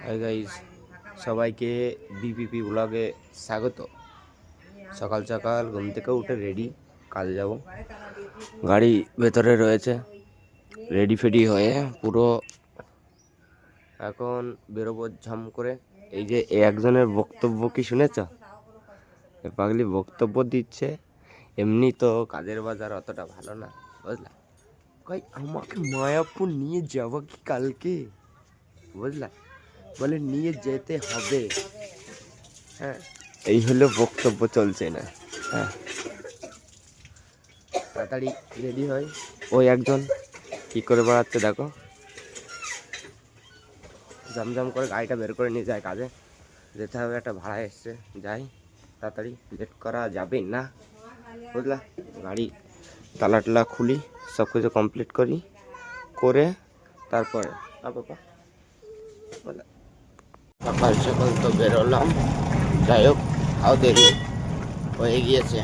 Hi guys, সবাইকে BPP ব্লগে স্বাগত। সকাল সকাল ঘুম থেকে উঠে রেডি, কাজে যাব। গাড়ি ভেতরে রয়েছে, রেডি ফেডি হয়ে পুরো এখন বেরোবো ঝাম করে। এই যে একজনের বক্তব্য কি শুনেছ? পাগলি বক্তব্য দিচ্ছে। এমনি তো কাজের বাজার অতটা ভালো না, বুঝলা? কই আমাকে মায়াপুর নিয়ে যাবো কি কালকে, বুঝলা? বলে নিয়ে যেতে হবে। হ্যাঁ, এই হলো বক্তব্য, চলছে না। হ্যাঁ, তাড়াতাড়ি রেডি হয়। ওই একজন কি করে বেড়াচ্ছে দেখো, জামজাম করে গাড়িটা বের করে নিয়ে যায়। কাজে যেতে হবে, একটা ভাড়া এসছে, যাই তাড়াতাড়ি, লেট করা যাবে না, বুঝলা? গাড়ি তালা টালা খুলি, সব কিছু কমপ্লিট করি, করে তারপরে বুঝলা সকাল সকাল তো বেরোলাম। যাই হোক, তাও দেরি হয়ে গিয়েছে,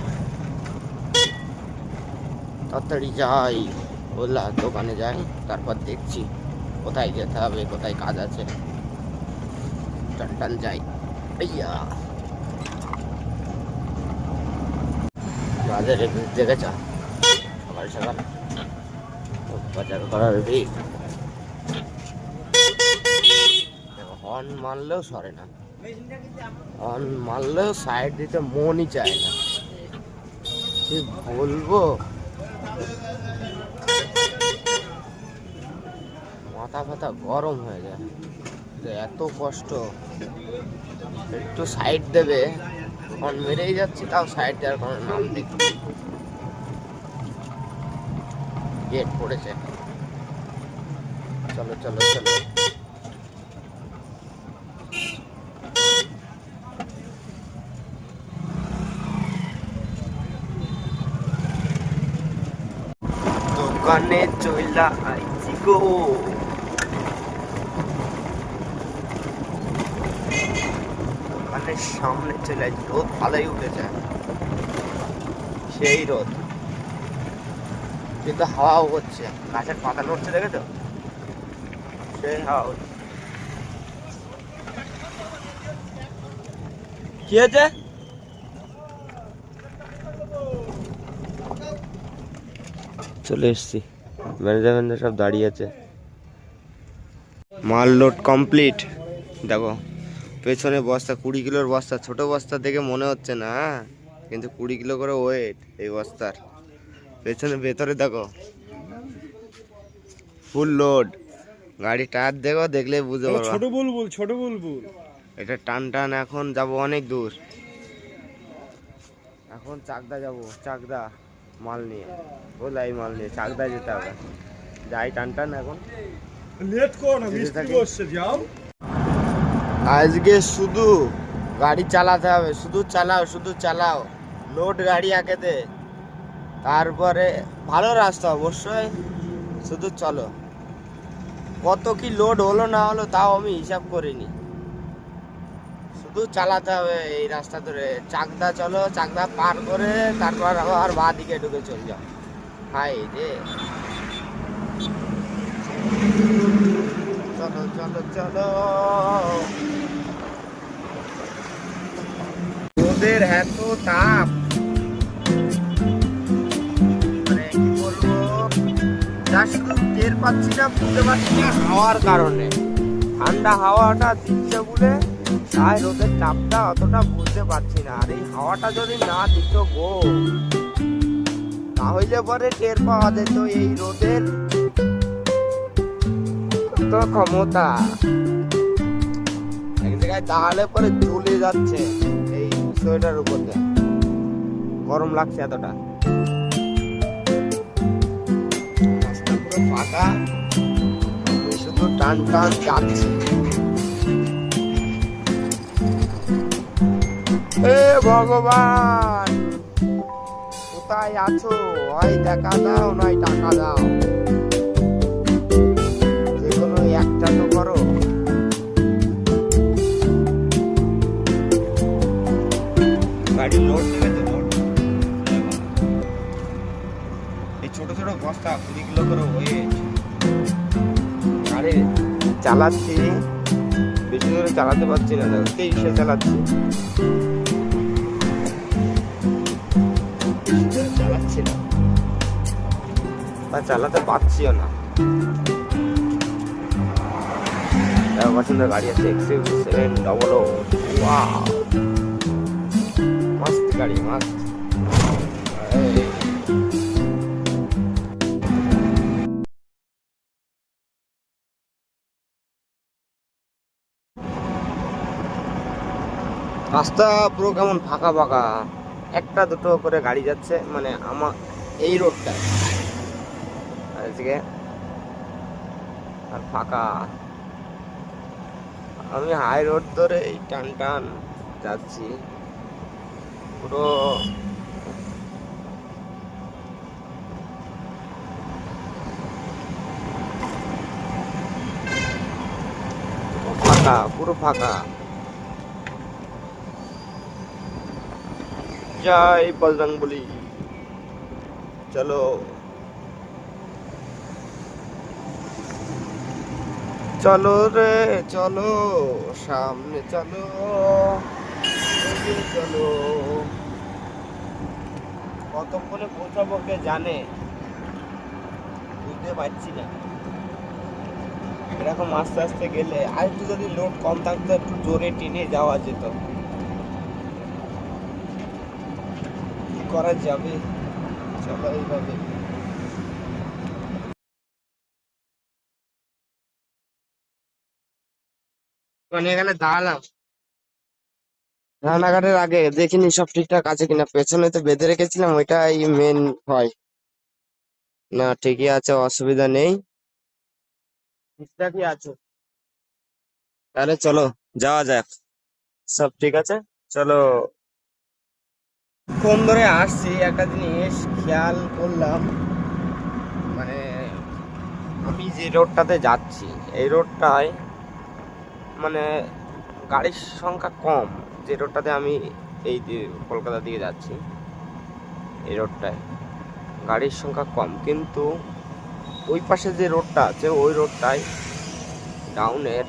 তাড়াতাড়ি যাই, বুঝলা? দোকানে যাই, তারপর দেখছি কোথায় যেতে হবে, কোথায় কাজ আছে। টান যাই। আইয়া বাজারে দেখেছ সকাল সকাল বাজার করার ভিড়। হর্ন মারলেও সরে না, হর্ন মারলেও সাইড দিতে মনই চায় না। কি বলবো, মাথা ফাথা গরম হয়ে যায়। এত কষ্ট, একটু সাইড দেবে, হর্ন মেরেই যাচ্ছি, তাও সাইড দেওয়ার কোনো নাম দেখি। গেট পড়েছে, চলো চলো চলো। দোকানে চইলা আইছি গো। দোকানের সামনে চলে আইছি, রোদ ভালোই উঠেছে, সেই রোদ, কিন্তু হাওয়াও হচ্ছে, গাছের পাতা নড়ছে, দেখেছো? সেই হাওয়া হচ্ছে। কি হয়েছে? চলে এসছি, ম্যানেজার সব দাঁড়িয়ে আছে। মাল লোড কমপ্লিট। দেখো পেছনে বস্তা, 20 কিলোর বস্তা। ছোট বস্তা দেখে মনে হচ্ছে না, কিন্তু 20 কিলো করে ওয়েট এই বস্তার। পেছনে ভেতরে দেখো ফুল লোড। গাড়ি টায়ার দেখো, দেখলে বুঝতে পারবে। ছোট বুলবুল, ছোট বুলবুল। এটা টান টান। এখন যাব অনেক দূর, এখন চাকদা যাব। চাকদা মাল নিয়ে, বলাই মাল নিয়ে চাকদা যেতে হবে। যাই টান টান, এখন লেট করো না, মিস্ত্রি বসছে, যাও। আজকে শুধু গাড়ি চালাতে হবে, শুধু চালাও, শুধু চালাও। লোড গাড়ি আঁকেতে, তারপরে ভালো রাস্তা অবশ্যই, শুধু চলো। কত কি লোড হলো না হলো তাও আমি হিসাব করিনি, শুধু চালাতে হবে এই রাস্তা ধরে। চাকদা চলো, চাকদা পার করে তারপর আবার বাঁ দিকে ঢুকে চলে যাও। হাই রে, চলো চলো চলো। রোদের এত তাপ, মানে কি বলবো, যা শুধু টের পাচ্ছি না, বুঝতে পারছি না হাওয়ার কারণে। ঠান্ডা হাওয়াটা দিচ্ছে বলে তাই রোদের তাপটা অতটা বুঝতে পারছি না। আর এই হাওয়াটা যদি না দিত গো, তাহলে পরে টের পাওয়া যেত এই রোদের তো ক্ষমতা। এক জায়গায় দাঁড়ালে পরে জ্বলে যাচ্ছে এই সোয়েটার উপর দিয়ে, গরম লাগছে এতটা। রাস্তা পুরো ফাঁকা, শুধু টান টান যাচ্ছি। হে ভগবান, কোথায় আছো? হয় দেখা দাও, নয় টাকা দাও, যে কোনো একটা তো করো। গাড়ি লোড দেবে তো, লোড। এই ছোট ছোট বস্তা 20 কিলো করে ওয়েট। গাড়ি চালাচ্ছি, বেশি জোরে চালাতে পারছি না, 23-এ চালাচ্ছি। বেশি জোরে চালাচ্ছি না বা চালাতে পারছিও না। পছন্দের গাড়ি আছে XUV700। ওয়াও, মস্ত গাড়ি, মস্ত। রাস্তা পুরো কেমন ফাঁকা ফাঁকা, একটা দুটো করে গাড়ি যাচ্ছে, মানে আমার এই রোডটা আজকে আর ফাঁকা। আমি হাই রোড ধরে এই টান টান যাচ্ছি পুরো। ফাঁকা, পুরো ফাঁকা। জয় বজরং বলি। চলো চলো রে চলো, সামনে চলো, এগিয়ে চলো। কতক্ষণে পৌঁছাবো কে জানে, বুঝতে পারছি না। এরকম আস্তে আস্তে গেলে আর একটু যদি লোড কম থাকতো একটু জোরে টেনে যাওয়া যেত। কি করা যাবে, চলো এইভাবে। মানে এখানে দাঁড়ালাম রানাঘাটের আগে, দেখিনি সব ঠিকঠাক আছে কিনা। পেছনে তো বেঁধে রেখেছিলাম, ওইটাই মেন হয় না। ঠিকই আছে, অসুবিধা নেই, ঠিকঠাকই আছে। তাহলে চলো যাওয়া যাক, সব ঠিক আছে। চলো। ফোন ধরে আসছি, একটা জিনিস খেয়াল করলাম, মানে আমি যে রোডটাতে যাচ্ছি এই রোডটায় মানে গাড়ির সংখ্যা কম। যে রোডটাতে আমি এই যে কলকাতা দিকে যাচ্ছি এই রোডটায় গাড়ির সংখ্যা কম, কিন্তু ওই পাশে যে রোডটা আছে ওই রোডটায় ডাউনের,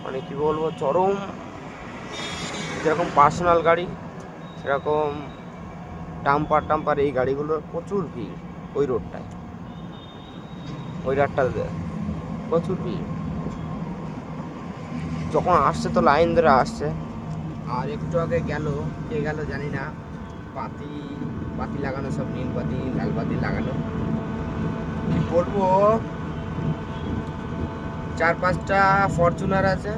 মানে কি বলবো, চরম। যেরকম পার্সোনাল গাড়ি সেরকম ডাম্পার টাম্পার এই গাড়িগুলোর প্রচুর ভিড় ওই রোডটায়। ওই রাতটাতে প্রচুর ভিড়। যখন আসছে তো লাইন ধরে আসছে। আর একটু আগে গেল, কে গেল জানি না, বাতি বাতি লাগানো, সব নীল বাতি লাল বাতি লাগানো। কি বলবো, 4-5টা ফরচুনার আছে,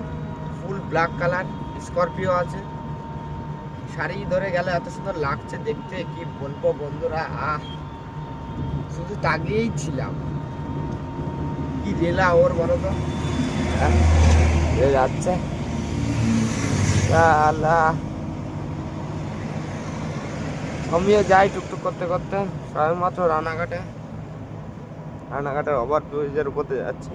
ফুল ব্ল্যাক কালার, স্করপিও আছে। সারি ধরে গেল, এত সুন্দর লাগছে দেখতে, কি বলবো বন্ধুরা। শুধু তাকিয়েই ছিলাম। কি রেলা ওর বলো তো, যাচ্ছে আমিও যাই টুকটুক করতে করতে। সবাই মাত্র রানাঘাটের ওভার ব্রিজের উপর দিয়ে যাচ্ছি।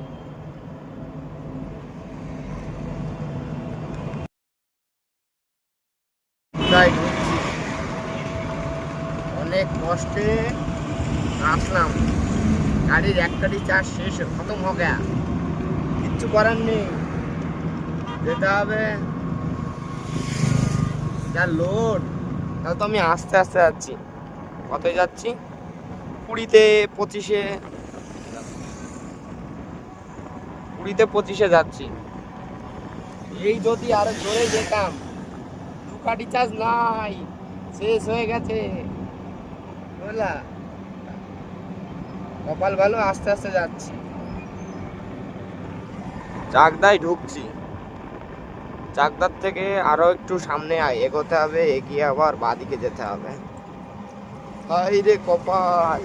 অনেক কষ্টে আসলাম, গাড়ির একটারই চার্জ শেষ, খতম হয়ে গেয়া, কিচ্ছু করার নেই, যেতে হবে। যা লোড, তাহলে তো আমি আস্তে আস্তে যাচ্ছি। কতই যাচ্ছি, 20-তে 25-এ যাচ্ছি। এই যদি আরো জোরে যেতাম, ডুকাটি চার্জ নাই, শেষ হয়ে গেছে, বুঝলা। কপাল ভালো, আস্তে আস্তে যাচ্ছি। চাকদায় ঢুকছি, চাকদার থেকে আরো একটু সামনে এগোতে হবে, এগিয়ে আবার বাঁদিকে যেতে হবে। হাই রে কপাল,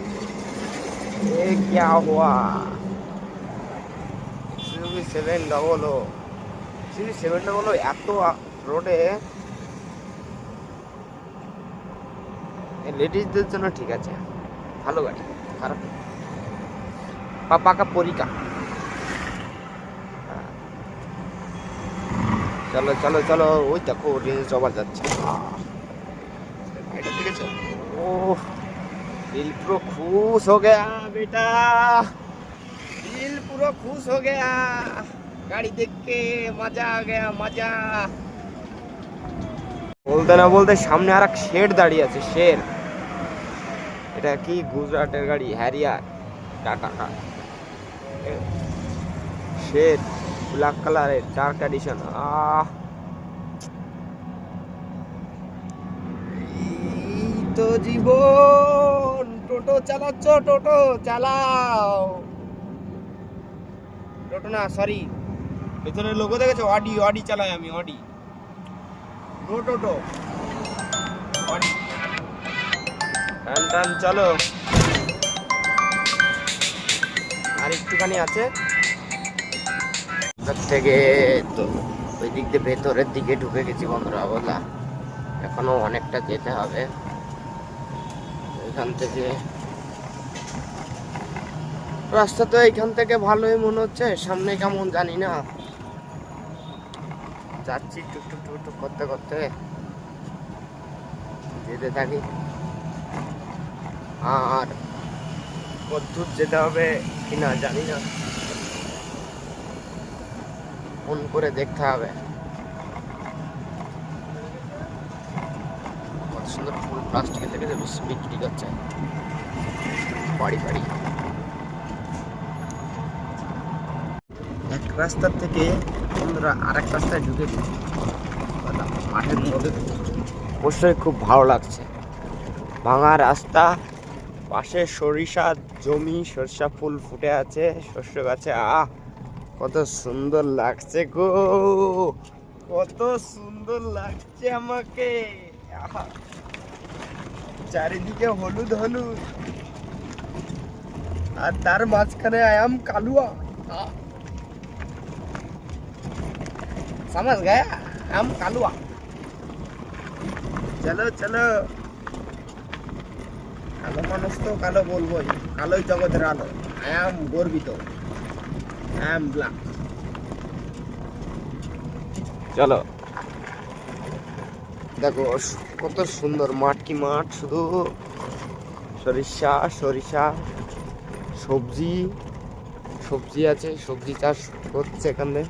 এ क्या हुआ। XUV700 এত রোডে লেডিসদের জন্য ঠিক আছে, ভালো গাড়ি, খারাপ পাকা পরিকা। চলো চলো চলো, ওই দেখো রেঞ্জ রোভার যাচ্ছে। এটা ঠিক আছে। ও दिल पूरा खुश हो गया बेटा, दिल पूरा खुश हो गया। गाड़ी देख के मजा आ गया मजा। বলতে না বলতে সামনে আর এক শেড দাঁড়িয়ে আছে, শের। এটা কি গুজরাটের গাড়ি, হ্যারিয়ার টাটা শেড, ব্ল্যাক কালারের, ডার্ক এডিশন। এই তো জীবন। টোটো চালাচ্ছ, টোটো চালাও। টোটো না, সরি, পেছনের লোগো দেখেছো? অডি, অডি চালাই আমি, অডি। নো টোটো, অডি। টান টান চলো। আর একটুখানি আছে তার থেকে, তো ওই দিক দিয়ে ভেতরের দিকে ঢুকে গেছি বন্ধুরা। বলা এখনো অনেকটা যেতে হবে এখান থেকে। রাস্তা তো এইখান থেকে ভালোই মনে হচ্ছে, সামনে কেমন জানি না। যাচ্ছি টুকটুক টুকটুক করতে করতে, যেতে থাকি। আর কতদূর যেতে হবে কিনা জানি না, ফোন করে দেখতে হবে। কত সুন্দর ফুল প্লাস্টিকের থেকে বিক্রি করছে বাড়ি বাড়ি। এক রাস্তার থেকে বন্ধুরা আরেক রাস্তায় ঢুকে মাঠের মধ্যে। অবশ্যই খুব ভালো লাগছে, ভাঙা রাস্তা, পাশে সরিষা জমি, সরিষা ফুল ফুটে আছে, শস্য গাছে। কত সুন্দর লাগছে গো, কত সুন্দর লাগছে আমাকে। চারিদিকে হলুদ হলুদ, আর তার মাঝখানে আয়াম কালুয়া। समझ गया, हम कालुआ। चलो चलो, কালো মানুষ তো কালো বলবোই, কালোই জগতের আলো। আই এম গর্বিত, আই এম ব্ল্যাক। চলো দেখো কত সুন্দর মাঠ, কি মাঠ, শুধু সরিষা সরিষা, সবজি সবজি আছে, সবজি চাষ করছে এখানে,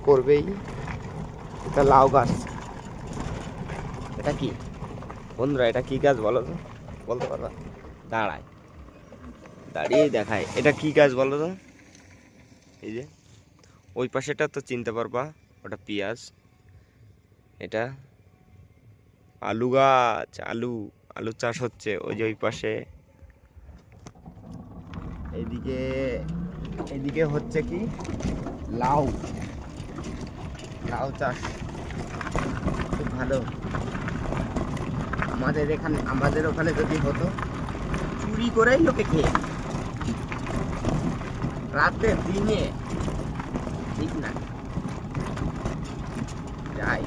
করবেই। এটা লাউ গাছ। এটা কি বন্ধুরা, এটা কি গাছ বলো তো, বলতে পারবা? দাঁড়ায়, দাঁড়িয়ে দেখায়। এটা কি গাছ বলো তো? এই যে ওই পাশেটা তো চিনতে পারবা, ওটা পেঁয়াজ। এটা আলু গাছ, আলু আলু চাষ হচ্ছে ওই যে ওই পাশে। এইদিকে এইদিকে হচ্ছে কি লাউ, লাউ চাষ খুব ভালো। আমাদের ওখানে যদি হতো, চুরি করেই লোকে খেয়ে, রাতে দিনে, ঠিক না? যাই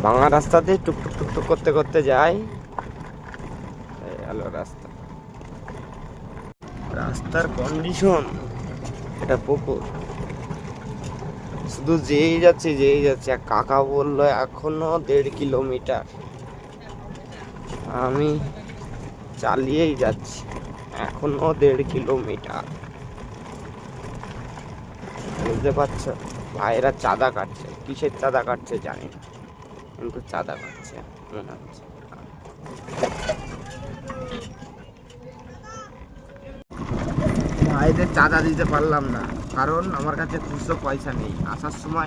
ভাঙা রাস্তাতে টুকটুক টুকটুক করতে করতে যাই। আলো রাস্তা, রাস্তার কন্ডিশন। এটা পুকুর, শুধু যেই যাচ্ছে যেই যাচ্ছে। কাকা বললো এখনো 1.5 কিলোমিটার, আমি চালিয়েই যাচ্ছি, এখনো 1.5 কিলোমিটার। বুঝতে পারছো? ভাইরা চাঁদা কাটছে, কিসের চাঁদা কাটছে জানি না, কিন্তু চাঁদা কাটছে মনে হচ্ছে। ভাইদের চাঁদা দিতে পারলাম না, কারণ আমার কাছে খুচরো পয়সা নেই। আসার সময়